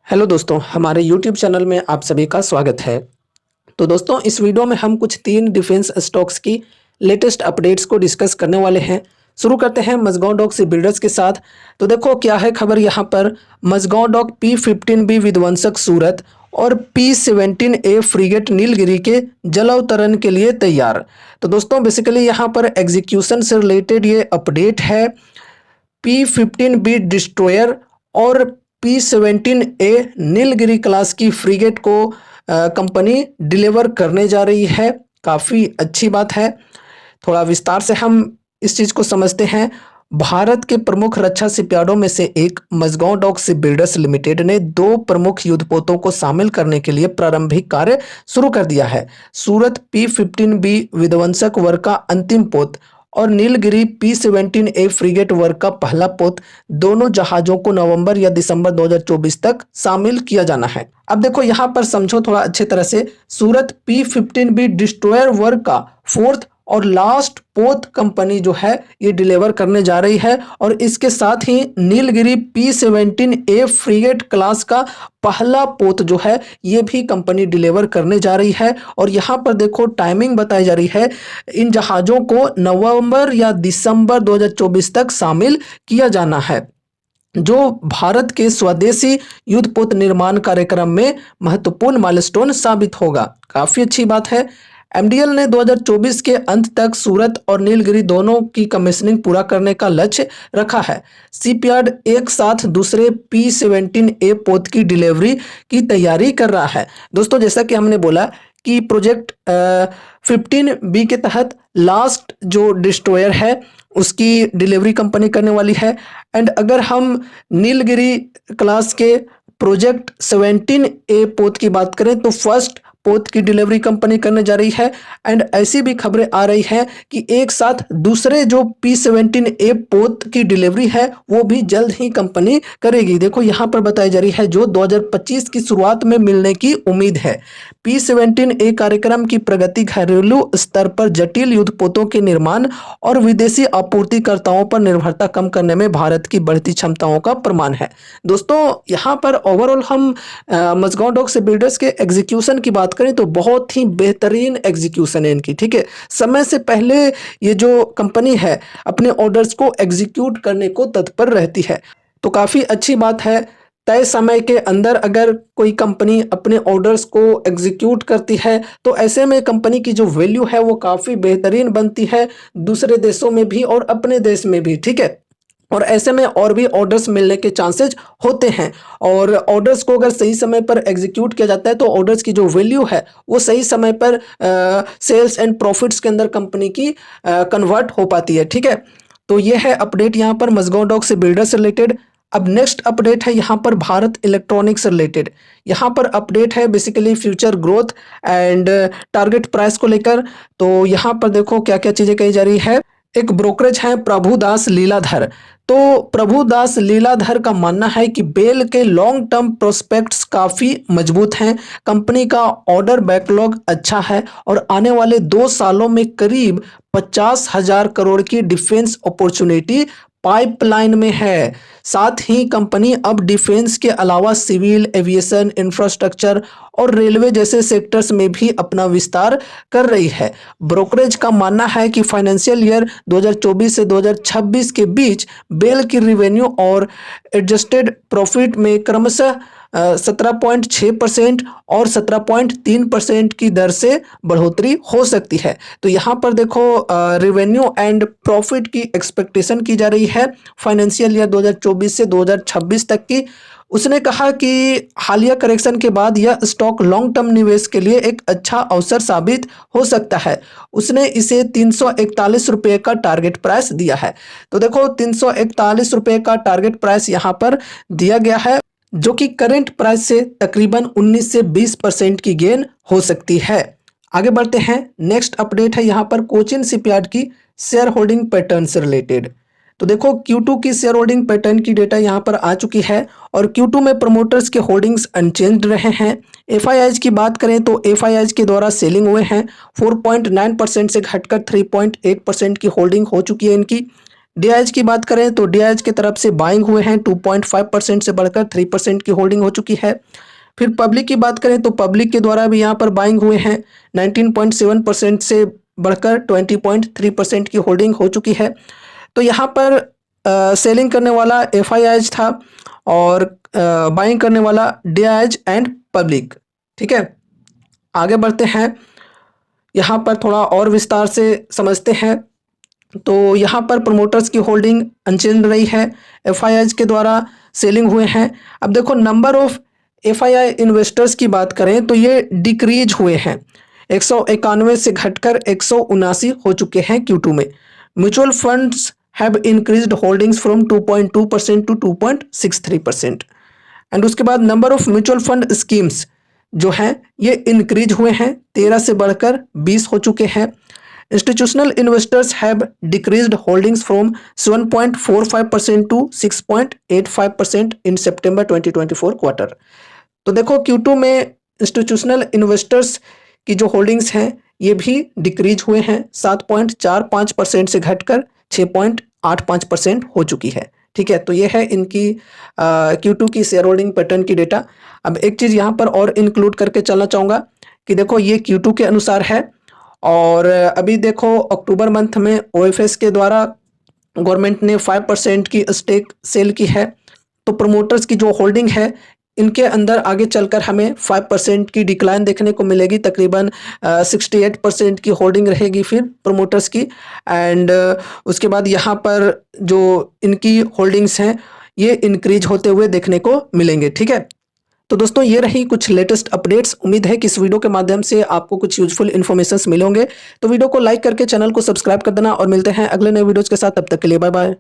Hello दोस्तों, हमारे YouTube channel में आप सभी का स्वागत है। तो दोस्तों, इस वीडियो में हम कुछ 3 डिफेंस स्टॉक्स की लेटेस्ट अपडेट्स को डिस्कस करने वाले हैं। शुरू करते हैं मझगांव डॉक सी बिल्डर्स के साथ। तो देखो क्या है खबर यहाँ पर। मझगांव डॉक P-15B विध्वंसक सूरत और P-17A फ्रीगेट नीलगिरी के जलावतरण के लिए तैयार। तो दोस्तों बेसिकली यहाँ पर एग्जीक्यूशन से रिलेटेड ये अपडेट है। P-15B डिस्ट्रॉयर और P-17A नीलगिरी क्लास की फ्रीगेट को कंपनी डिलीवर करने जा रही है। काफ़ी अच्छी बात है। थोड़ा विस्तार से हम इस चीज़ को समझते हैं। भारत के प्रमुख रक्षा शिपयार्डों में से एक Mazagon Dock Shipbuilders Limited ने 2 प्रमुख युद्धपोतों को शामिल करने के लिए प्रारंभिक कार्य शुरू कर दिया है। सूरत P-15B विध्वंसक वर्ग का अंतिम पोत और नीलगिरी P-17A फ्रीगेट वर्ग का पहला पोत, दोनों जहाजों को नवंबर या दिसंबर 2024 तक शामिल किया जाना है। अब देखो यहाँ पर समझो थोड़ा अच्छी तरह से। सूरत P-15B डिस्ट्रॉयर वर्ग का 4th और लास्ट पोत कंपनी जो है ये डिलीवर करने जा रही है, और इसके साथ ही नीलगिरी P-17A फ्रीगेट क्लास का पहला पोत जो है ये भी कंपनी डिलीवर करने जा रही है। और यहाँ पर देखो टाइमिंग बताई जा रही है, इन जहाज़ों को नवंबर या दिसंबर 2024 तक शामिल किया जाना है, जो भारत के स्वदेशी युद्धपोत निर्माण कार्यक्रम में महत्वपूर्ण माइलस्टोन साबित होगा। काफ़ी अच्छी बात है। एमडीएल ने 2024 के अंत तक सूरत और नीलगिरी दोनों की कमीशनिंग पूरा करने का लक्ष्य रखा है। शिपयार्ड एक साथ दूसरे P-17A पोत की डिलीवरी की तैयारी कर रहा है। दोस्तों जैसा कि हमने बोला कि प्रोजेक्ट 15B के तहत लास्ट जो डिस्ट्रॉयर है उसकी डिलीवरी कंपनी करने वाली है। एंड अगर हम नीलगिरी क्लास के प्रोजेक्ट 17A पोत की बात करें तो फर्स्ट पोत की डिलीवरी कंपनी करने जा रही है। एंड ऐसी भी खबरें आ रही हैं कि एक साथ दूसरे जो P-17A पोत की डिलीवरी है वो भी जल्द ही कंपनी करेगी। देखो यहाँ पर बताई जा रही है जो 2025 की शुरुआत में मिलने की उम्मीद है। P-17A कार्यक्रम की प्रगति घरेलू स्तर पर जटिल युद्धपोतों के निर्माण और विदेशी आपूर्तिकर्ताओं पर निर्भरता कम करने में भारत की बढ़ती क्षमताओं का प्रमाण है। दोस्तों यहाँ पर ओवरऑल हम मझगांव डॉक शिप बिल्डर्स के एग्जीक्यूशन की बात करें तो बहुत ही बेहतरीन एग्जीक्यूशन है इनकी। ठीक है, समय से पहले ये जो कंपनी है अपने ऑर्डर्स को एग्जीक्यूट करने को तत्पर रहती है, तो काफ़ी अच्छी बात है। तय समय के अंदर अगर कोई कंपनी अपने ऑर्डर्स को एग्जीक्यूट करती है तो ऐसे में कंपनी की जो वैल्यू है वो काफ़ी बेहतरीन बनती है, दूसरे देशों में भी और अपने देश में भी। ठीक है, और ऐसे में और भी ऑर्डर्स मिलने के चांसेस होते हैं, और ऑर्डर्स को अगर सही समय पर एग्जीक्यूट किया जाता है तो ऑर्डर्स की जो वैल्यू है वो सही समय पर सेल्स एंड प्रॉफिट्स के अंदर कंपनी की कन्वर्ट हो पाती है। ठीक है, तो ये है अपडेट यहाँ पर मझगांव डॉक से बिल्डर से रिलेटेड। अब नेक्स्ट अपडेट है यहाँ पर भारत इलेक्ट्रॉनिक्स से रिलेटेड। यहाँ पर अपडेट है basically future growth and target price को लेकर। तो यहाँ पर देखो क्या क्या चीज़ें कही जा रही है। एक ब्रोकरेज है प्रभुदास लीलाधर। तो प्रभुदास लीलाधर का मानना है कि बेल के लॉन्ग टर्म प्रोस्पेक्ट्स काफ़ी मजबूत हैं, कंपनी का ऑर्डर बैकलॉग अच्छा है और आने वाले 2 सालों में करीब 50,000 करोड़ की डिफेंस अपॉर्चुनिटी पाइपलाइन में है। साथ ही कंपनी अब डिफेंस के अलावा सिविल एविएशन, इंफ्रास्ट्रक्चर और रेलवे जैसे सेक्टर्स में भी अपना विस्तार कर रही है। ब्रोकरेज का मानना है कि फाइनेंशियल ईयर 2024 से 2026 के बीच बेल की रिवेन्यू और एडजस्टेड प्रॉफिट में क्रमशः 17.6% और 17.3% की दर से बढ़ोतरी हो सकती है। तो यहाँ पर देखो रिवेन्यू एंड प्रॉफिट की एक्सपेक्टेशन की जा रही है फाइनेंशियल ईयर 2024 से 2026 तक की। उसने कहा कि हालिया करेक्शन के बाद यह स्टॉक लॉन्ग टर्म निवेश के लिए एक अच्छा अवसर साबित हो सकता है। उसने इसे 341 रुपये का टारगेट प्राइस दिया है। तो देखो 341 रुपये का टारगेट प्राइस यहाँ पर दिया गया है, जो कि करंट प्राइस से तकरीबन 19 से 20% की गेन हो सकती है। आगे बढ़ते हैं। नेक्स्ट अपडेट है यहाँ पर कोचिन शिपयार्ड की शेयर होल्डिंग पैटर्न से रिलेटेड। तो देखो Q2 की शेयर होल्डिंग पैटर्न की डेटा यहाँ पर आ चुकी है और Q2 में प्रमोटर्स के होल्डिंग्स अनचेंज्ड रहे हैं। FIIs की बात करें तो FIIs के द्वारा सेलिंग हुए हैं, 4.9% से घटकर 3.8% की होल्डिंग हो चुकी है इनकी। DIH की बात करें तो DIH की तरफ से बाइंग हुए हैं 2.5% से बढ़कर 3% की होल्डिंग हो चुकी है। फिर पब्लिक की बात करें तो पब्लिक के द्वारा भी यहाँ पर बाइंग हुए हैं 19.7% से बढ़कर 20.3% की होल्डिंग हो चुकी है। तो यहाँ पर सेलिंग करने वाला FIIs था और बाइंग करने वाला DIH एंड पब्लिक। ठीक है, आगे बढ़ते हैं, यहाँ पर थोड़ा और विस्तार से समझते हैं। तो यहाँ पर प्रमोटर्स की होल्डिंग अनचेंज रही है, FIIs के द्वारा सेलिंग हुए हैं। अब देखो नंबर ऑफ FII इन्वेस्टर्स की बात करें तो ये डिक्रीज हुए हैं, 191 से घटकर 179 हो चुके हैं Q2 में। Mutual funds have increased holdings from 2.2% to 2.63%। And उसके बाद number of mutual fund schemes जो हैं ये इंक्रीज हुए हैं, 13 से बढ़कर 20 हो चुके हैं। Institutional investors have decreased holdings from 7.45% to 6.85% in September 2024 quarter. तो देखो Q2 में इंस्टीट्यूशनल इन्वेस्टर्स की जो होल्डिंग्स हैं ये भी डिक्रीज हुए हैं, 7.45% से घटकर 6.85% हो चुकी है। ठीक है, तो ये है इनकी Q2 की शेयर होल्डिंग पैटर्न की डेटा। अब एक चीज़ यहाँ पर और इंक्लूड करके चलना चाहूँगा कि देखो ये Q2 के अनुसार है, और अभी देखो अक्टूबर मंथ में OFS के द्वारा गवर्नमेंट ने 5% की स्टेक सेल की है। तो प्रमोटर्स की जो होल्डिंग है इनके अंदर आगे चलकर हमें 5% की डिक्लाइन देखने को मिलेगी, तकरीबन 68% की होल्डिंग रहेगी फिर प्रमोटर्स की। एंड उसके बाद यहाँ पर जो इनकी होल्डिंग्स हैं ये इंक्रीज होते हुए देखने को मिलेंगे। ठीक है, तो दोस्तों ये रही कुछ लेटेस्ट अपडेट्स। उम्मीद है कि इस वीडियो के माध्यम से आपको कुछ यूजफुल इन्फॉर्मेशंस मिलेंगे। तो वीडियो को लाइक करके चैनल को सब्सक्राइब कर देना और मिलते हैं अगले नए वीडियोज़ के साथ। तब तक के लिए बाय बाय।